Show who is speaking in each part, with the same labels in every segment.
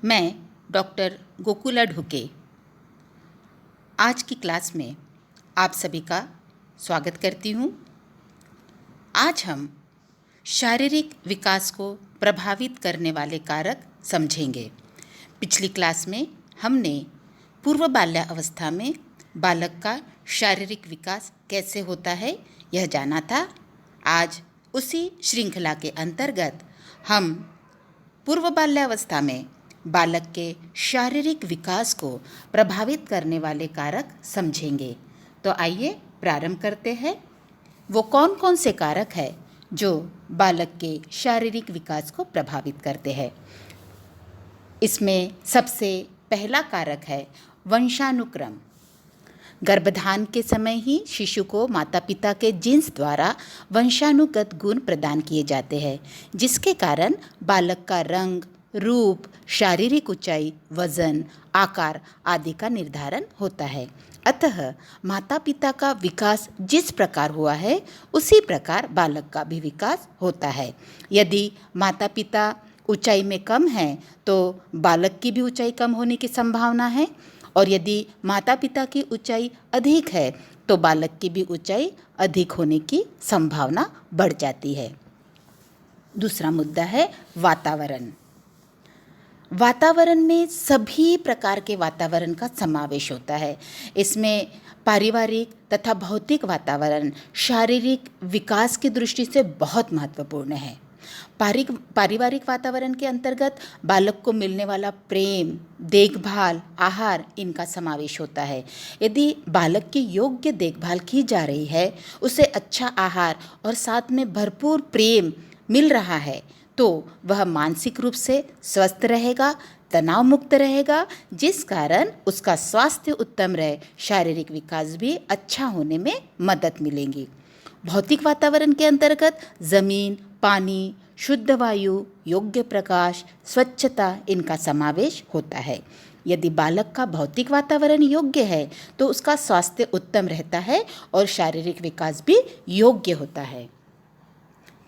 Speaker 1: मैं डॉक्टर गोकुला ढुके आज की क्लास में आप सभी का स्वागत करती हूँ। आज हम शारीरिक विकास को प्रभावित करने वाले कारक समझेंगे। पिछली क्लास में हमने पूर्व बाल्यावस्था में बालक का शारीरिक विकास कैसे होता है यह जाना था। आज उसी श्रृंखला के अंतर्गत हम पूर्व बाल्यावस्था में बालक के शारीरिक विकास को प्रभावित करने वाले कारक समझेंगे। तो आइए प्रारंभ करते हैं। वो कौन कौन से कारक हैं जो बालक के शारीरिक विकास को प्रभावित करते हैं। इसमें सबसे पहला कारक है वंशानुक्रम। गर्भधान के समय ही शिशु को माता पिता के जीन्स द्वारा वंशानुगत गुण प्रदान किए जाते हैं, जिसके कारण बालक का रंग, रूप, शारीरिक ऊंचाई, वजन, आकार आदि का निर्धारण होता है। अतः माता पिता का विकास जिस प्रकार हुआ है उसी प्रकार बालक का भी विकास होता है। यदि माता पिता ऊंचाई में कम हैं तो बालक की भी ऊंचाई कम होने की संभावना है, और यदि माता पिता की ऊंचाई अधिक है तो बालक की भी ऊंचाई अधिक होने की संभावना बढ़ जाती है। दूसरा मुद्दा है वातावरण। वातावरण में सभी प्रकार के वातावरण का समावेश होता है। इसमें पारिवारिक तथा भौतिक वातावरण शारीरिक विकास की दृष्टि से बहुत महत्वपूर्ण है। पारिवारिक वातावरण के अंतर्गत बालक को मिलने वाला प्रेम, देखभाल, आहार इनका समावेश होता है। यदि बालक की योग्य देखभाल की जा रही है, उसे अच्छा आहार और साथ में भरपूर प्रेम मिल रहा है, तो वह मानसिक रूप से स्वस्थ रहेगा, तनाव मुक्त रहेगा, जिस कारण उसका स्वास्थ्य उत्तम रहे, शारीरिक विकास भी अच्छा होने में मदद मिलेगी। भौतिक वातावरण के अंतर्गत जमीन, पानी, शुद्ध वायु, योग्य प्रकाश, स्वच्छता इनका समावेश होता है। यदि बालक का भौतिक वातावरण योग्य है तो उसका स्वास्थ्य उत्तम रहता है और शारीरिक विकास भी योग्य होता है।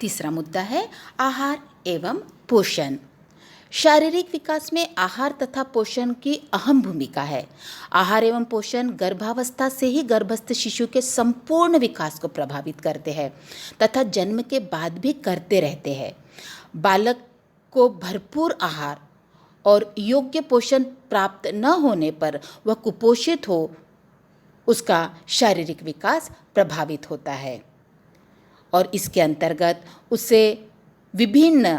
Speaker 1: तीसरा मुद्दा है आहार एवं पोषण। शारीरिक विकास में आहार तथा पोषण की अहम भूमिका है। आहार एवं पोषण गर्भावस्था से ही गर्भस्थ शिशु के संपूर्ण विकास को प्रभावित करते हैं तथा जन्म के बाद भी करते रहते हैं। बालक को भरपूर आहार और योग्य पोषण प्राप्त न होने पर वह कुपोषित हो, उसका शारीरिक विकास प्रभावित होता है और इसके अंतर्गत उसे विभिन्न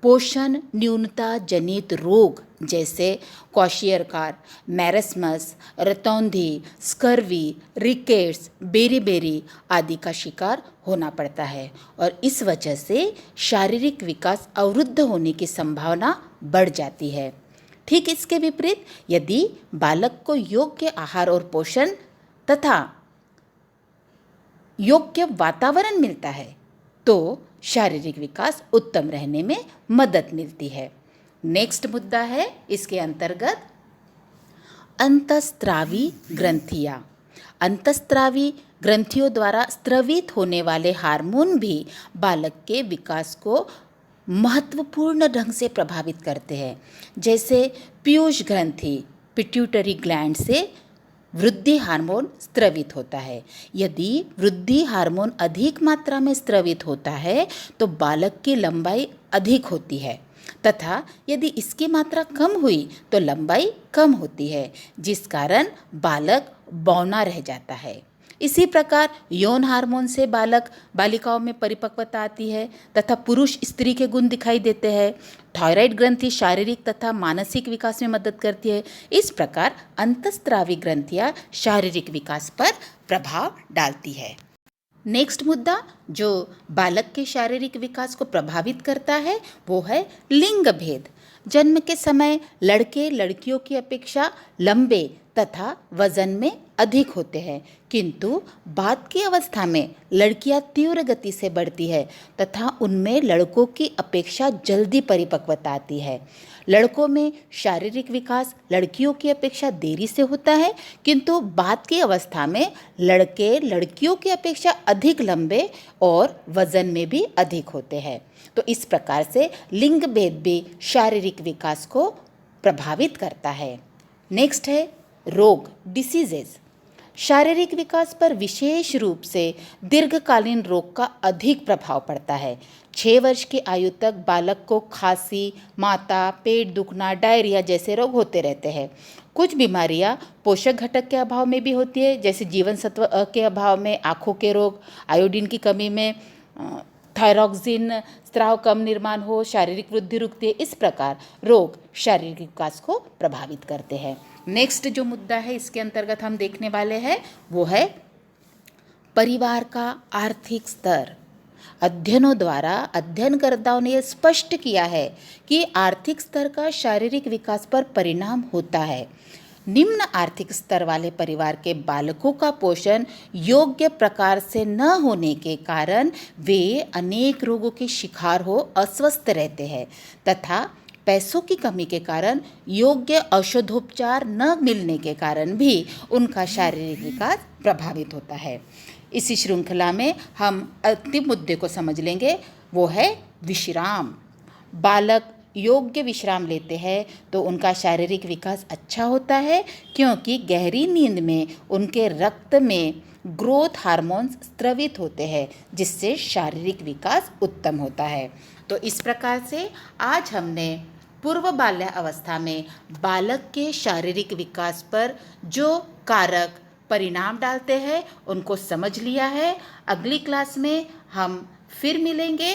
Speaker 1: पोषण न्यूनता जनित रोग जैसे क्वाशियरकार, मैरस्मस, रतौंधी, स्कर्वी, रिकेट्स, बेरीबेरी आदि का शिकार होना पड़ता है और इस वजह से शारीरिक विकास अवरुद्ध होने की संभावना बढ़ जाती है। ठीक इसके विपरीत यदि बालक को योग्य आहार और पोषण तथा योग्य वातावरण मिलता है तो शारीरिक विकास उत्तम रहने में मदद मिलती है। नेक्स्ट मुद्दा है इसके अंतर्गत अंतःस्रावी ग्रंथियां। अंतःस्रावी ग्रंथियों द्वारा स्रवित होने वाले हार्मोन भी बालक के विकास को महत्वपूर्ण ढंग से प्रभावित करते हैं। जैसे पीयूष ग्रंथि पिट्यूटरी ग्लैंड से वृद्धि हार्मोन स्रवित होता है। यदि वृद्धि हार्मोन अधिक मात्रा में स्रवित होता है तो बालक की लंबाई अधिक होती है तथा यदि इसकी मात्रा कम हुई तो लंबाई कम होती है, जिस कारण बालक बौना रह जाता है। इसी प्रकार यौन हार्मोन से बालिकाओं में परिपक्वता आती है तथा पुरुष स्त्री के गुण दिखाई देते हैं। थायराइड ग्रंथि शारीरिक तथा मानसिक विकास में मदद करती है। इस प्रकार अंतःस्रावी ग्रंथियां शारीरिक विकास पर प्रभाव डालती है। नेक्स्ट मुद्दा जो बालक के शारीरिक विकास को प्रभावित करता है वो है लिंग भेद। जन्म के समय लड़के लड़कियों की अपेक्षा लंबे तथा वजन में अधिक होते हैं, किंतु बाद की अवस्था में लड़कियां तीव्र गति से बढ़ती है तथा उनमें लड़कों की अपेक्षा जल्दी परिपक्वता आती है। लड़कों में शारीरिक विकास लड़कियों की अपेक्षा देरी से होता है, किंतु बाद की अवस्था में लड़के लड़कियों की अपेक्षा अधिक लंबे और वजन में भी अधिक होते हैं। तो इस प्रकार से लिंग भेद भी शारीरिक विकास को प्रभावित करता है। नेक्स्ट है रोग, डिसीजेस। शारीरिक विकास पर विशेष रूप से दीर्घकालीन रोग का अधिक प्रभाव पड़ता है। 6 वर्ष की आयु तक बालक को खांसी, माता, पेट दुखना, डायरिया जैसे रोग होते रहते हैं। कुछ बीमारियां पोषक घटक के अभाव में भी होती है, जैसे जीवन सत्व अ के अभाव में आँखों के रोग, आयोडीन की कमी में थायरॉक्सिन स्राव कम निर्माण हो, शारीरिक वृद्धि रुकती है। इस प्रकार रोग शारीरिक विकास को प्रभावित करते हैं। नेक्स्ट जो मुद्दा है इसके अंतर्गत हम देखने वाले हैं वो है परिवार का आर्थिक स्तर। अध्ययनों द्वारा अध्ययनकर्ताओं ने यह स्पष्ट किया है कि आर्थिक स्तर का शारीरिक विकास पर परिणाम होता है। निम्न आर्थिक स्तर वाले परिवार के बालकों का पोषण योग्य प्रकार से न होने के कारण वे अनेक रोगों के शिकार हो अस्वस्थ रहते हैं तथा पैसों की कमी के कारण योग्य औषधोपचार न मिलने के कारण भी उनका शारीरिक विकास प्रभावित होता है। इसी श्रृंखला में हम अंतिम मुद्दे को समझ लेंगे, वो है विश्राम। बालक योग्य विश्राम लेते हैं तो उनका शारीरिक विकास अच्छा होता है, क्योंकि गहरी नींद में उनके रक्त में ग्रोथ हार्मोन्स स्रावित होते हैं, जिससे शारीरिक विकास उत्तम होता है। तो इस प्रकार से आज हमने पूर्व बाल्यावस्था में बालक के शारीरिक विकास पर जो कारक परिणाम डालते हैं उनको समझ लिया है। अगली क्लास में हम फिर मिलेंगे।